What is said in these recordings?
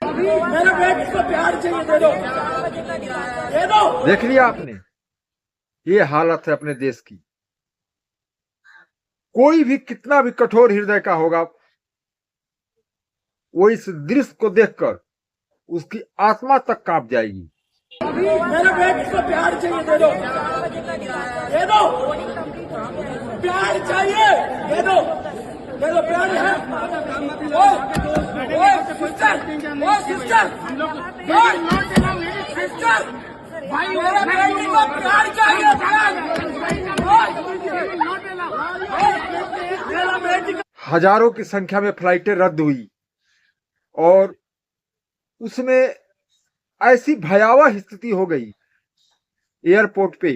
मेरे बेटे को प्यार चाहिए, दे दो, दे दो। देख लिया आपने, ये हालत है अपने देश की। कोई भी कितना भी कठोर हृदय का होगा, वो इस दृश्य को देखकर उसकी आत्मा तक कांप जाएगी। मेरे बेटे को प्यार चाहिए, दे दो, दे दो, प्यार चाहिए, दे दो, दे दो, प्यार है। ओ सिस्टर, सिस्टर, भाई मेरे बेटे को प्यार चाहिए, मेरा बेटी। हजारों की संख्या में फ्लाइटें रद्द हुई और उसमें ऐसी भयावह स्थिति हो गई एयरपोर्ट पे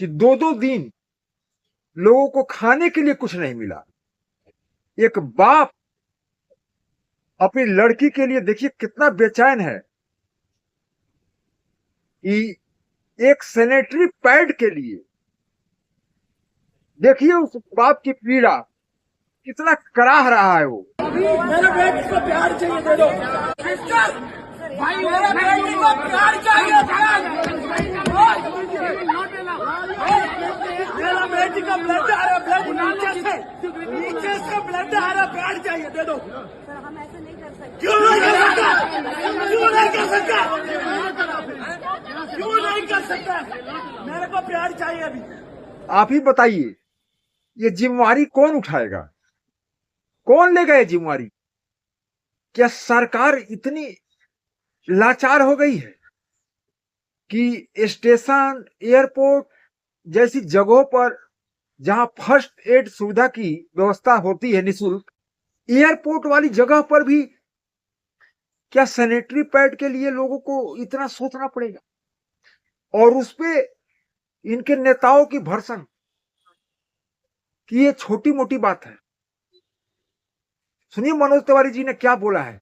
कि 2-2 दिन लोगों को खाने के लिए कुछ नहीं मिला। एक बाप अपनी लड़की के लिए देखिए कितना बेचैन है कि एक सैनिटरी पैड के लिए, देखिए उस बाप की पीड़ा कितना कराह रहा है वो। मेरे बेटे को प्यार चाहिए, दे दो, सिस्टर, भाई मेरे बेटे को प्यार चाहिए, मेरा बेटी का ब्लड आ रहा, ब्लड नीचे से ब्लड आ रहा, प्यार चाहिए, दे दो। सर हम ऐसा नहीं कर सकते। क्यों नहीं कर सकता, क्यों नहीं कर सकता, क्यों नहीं कर सकता? मेरे को प्यार चाहिए अभी। आप ही बताइए, ये जिम्मेवारी कौन उठाएगा, कौन लेगा ये जिम्मेवारी? क्या सरकार इतनी लाचार हो गई है कि स्टेशन, एयरपोर्ट जैसी जगहों पर जहां फर्स्ट एड सुविधा की व्यवस्था होती है निःशुल्क, एयरपोर्ट वाली जगह पर भी क्या सैनिटरी पैड के लिए लोगों को इतना सोचना पड़ेगा? और उस पे इनके नेताओं की भर्सन कि ये छोटी मोटी बात है। सुनिए मनोज तिवारी जी ने क्या बोला है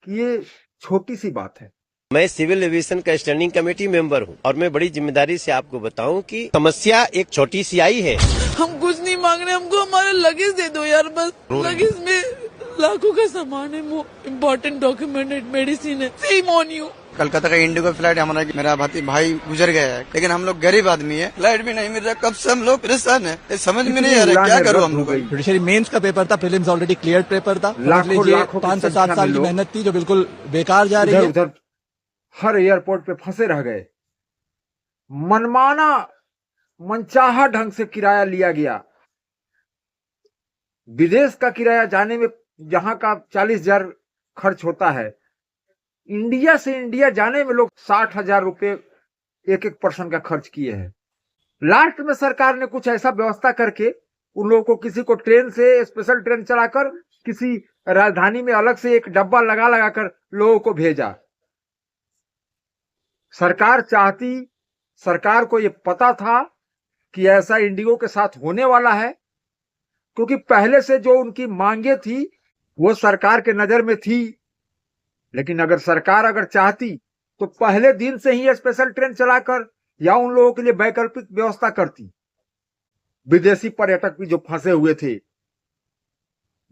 कि ये छोटी सी बात है। मैं सिविल एविएशन का स्टैंडिंग कमेटी मेंबर हूं और मैं बड़ी जिम्मेदारी से आपको बताऊं कि समस्या एक छोटी सी आई है। हम कुछ नहीं मांग रहे, हमको हमारा लगेज दे दो यार, बस। लगेज में लाखों का सामान है, वो इम्पोर्टेंट डॉक्यूमेंट, मेडिसिन है। Same on you. कलकत्ता का इंडिगो फ्लाइट हमारा मेरा भाई गुजर गया है, लेकिन हम लोग गरीब आदमी है, फ्लाइट भी नहीं मिल रहा। कब से हम लोग परेशान है, ये समझ में नहीं आ रहा क्या करूँ हम लोग। जुडिशरी मेंस का पेपर था, प्रीलिम्स ऑलरेडी क्लियर पेपर था। लाखों 5 से 7 साल की मेहनत थी जो बिल्कुल बेकार जा रही है। उधर हर एयरपोर्ट पे फंसे रह गए। मनमाना मनचाहा ढंग से किराया लिया गया। विदेश का किराया जाने में जहां का 40,000 खर्च होता है, इंडिया से इंडिया जाने में लोग 60,000 रुपए एक पर्सन का खर्च किए हैं। लास्ट में सरकार ने कुछ ऐसा व्यवस्था करके उन लोगों को, किसी को ट्रेन से, स्पेशल ट्रेन चलाकर किसी राजधानी में अलग से एक डब्बा लगा कर लोगों को भेजा। सरकार को यह पता था कि ऐसा इंडिगो के साथ होने वाला है, क्योंकि पहले से जो उनकी मांगे थी वो सरकार के नजर में थी। लेकिन अगर सरकार चाहती तो पहले दिन से ही स्पेशल ट्रेन चलाकर या उन लोगों के लिए वैकल्पिक व्यवस्था करती। विदेशी पर्यटक भी जो फंसे हुए थे,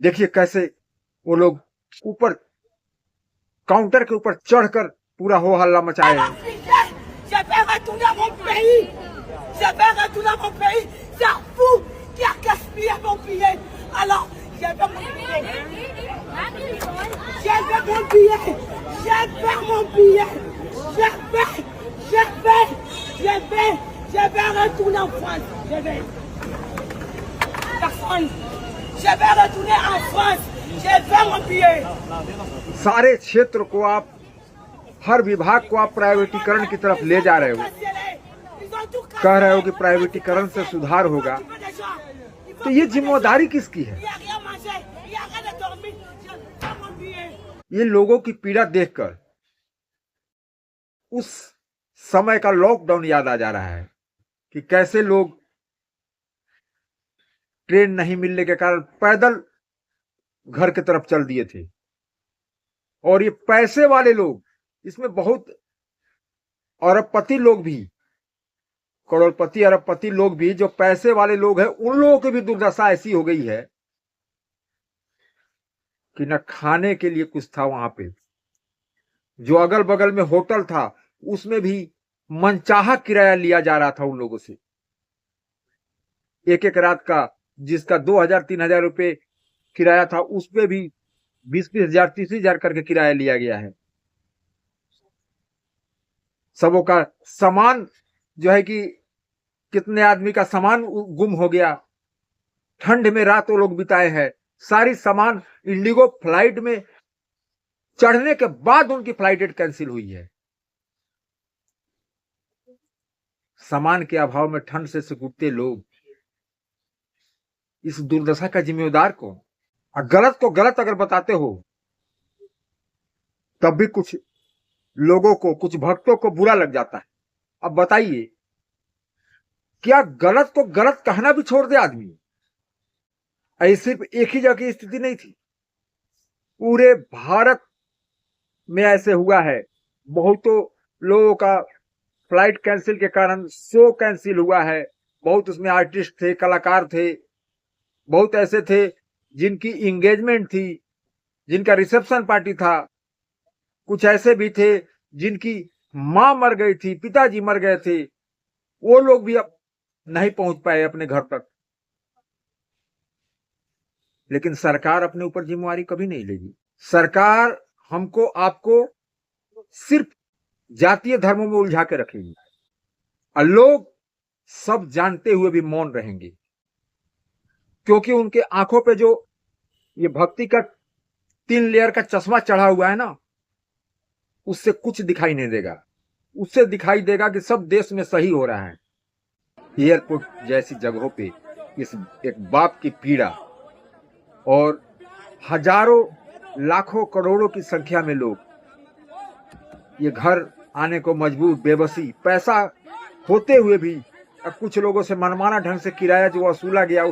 देखिए कैसे वो लोग ऊपर काउंटर के ऊपर चढ़कर पूरा हो हल्ला मचाए हैं। सारे क्षेत्र को आप, हर विभाग को आप प्राइवेटीकरण की तरफ ले जा रहे हो, कह रहे हो कि प्राइवेटीकरण से सुधार होगा। तो ये जिम्मेदारी किसकी है? ये लोगों की पीड़ा देखकर उस समय का लॉकडाउन याद आ जा रहा है कि कैसे लोग ट्रेन नहीं मिलने के कारण पैदल घर की तरफ चल दिए थे। और ये पैसे वाले लोग, इसमें बहुत अरबपति लोग भी, करोड़पति अरबपति लोग भी, जो पैसे वाले लोग हैं, उन लोगों की भी दुर्दशा ऐसी हो गई है कि न खाने के लिए कुछ था वहां पे। जो अगल बगल में होटल था उसमें भी मनचाहा किराया लिया जा रहा था उन लोगों से। एक एक रात का जिसका 2,000-3,000 रुपए किराया था उस पे भी 20-20 हजार 30,000 करके किराया लिया गया है। सबों का सामान जो है कि कितने आदमी का सामान गुम हो गया। ठंड में रात वो लोग बिताए हैं। सारी सामान इंडिगो फ्लाइट में चढ़ने के बाद उनकी फ्लाइट कैंसिल हुई है। सामान के अभाव में ठंड से सिकुड़ते लोग, इस दुर्दशा का जिम्मेदार कौन? और गलत को गलत अगर बताते हो तब भी कुछ लोगों को, कुछ भक्तों को बुरा लग जाता है। अब बताइए, क्या गलत को गलत कहना भी छोड़ दे आदमी? ऐसी सिर्फ एक ही जगह की स्थिति नहीं थी, पूरे भारत में ऐसे हुआ है। बहुतों लोगों का फ्लाइट कैंसिल के कारण शो कैंसिल हुआ है। बहुत उसमें आर्टिस्ट थे, कलाकार थे, बहुत ऐसे थे जिनकी इंगेजमेंट थी, जिनका रिसेप्शन पार्टी था। कुछ ऐसे भी थे जिनकी मां मर गई थी, पिताजी मर गए थे, वो लोग भी अब नहीं पहुंच पाए अपने घर तक। लेकिन सरकार अपने ऊपर जिम्मेवारी कभी नहीं लेगी। सरकार हमको, आपको सिर्फ जातीय धर्मों में उलझा के रखेगी और लोग सब जानते हुए भी मौन रहेंगे, क्योंकि उनके आंखों पे जो ये भक्ति का 3 लेयर का चश्मा चढ़ा हुआ है ना, उससे कुछ दिखाई नहीं देगा। उससे दिखाई देगा कि सब देश में सही हो रहा है। एयरपोर्ट जैसी जगहों पे इस एक बाप की पीड़ा और हजारों लाखों करोड़ों की संख्या में लोग ये घर आने को मजबूर, बेबसी, पैसा होते हुए भी अब कुछ लोगों से मनमाना ढंग से किराया जो वसूला गया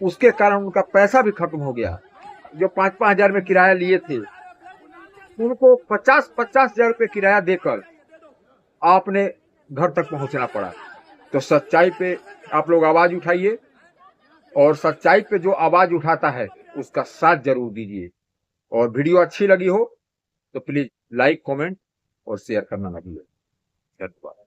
उसके कारण उनका पैसा भी खत्म हो गया। जो 5-5 हजार में किराया लिए थे उनको 50-50 हजार रुपये किराया देकर आपने घर तक पहुंचना पड़ा। तो सच्चाई पे आप लोग आवाज उठाइए और सच्चाई पे जो आवाज उठाता है उसका साथ जरूर दीजिए। और वीडियो अच्छी लगी हो तो प्लीज लाइक, कमेंट और शेयर करना ना भूलिए। धन्यवाद।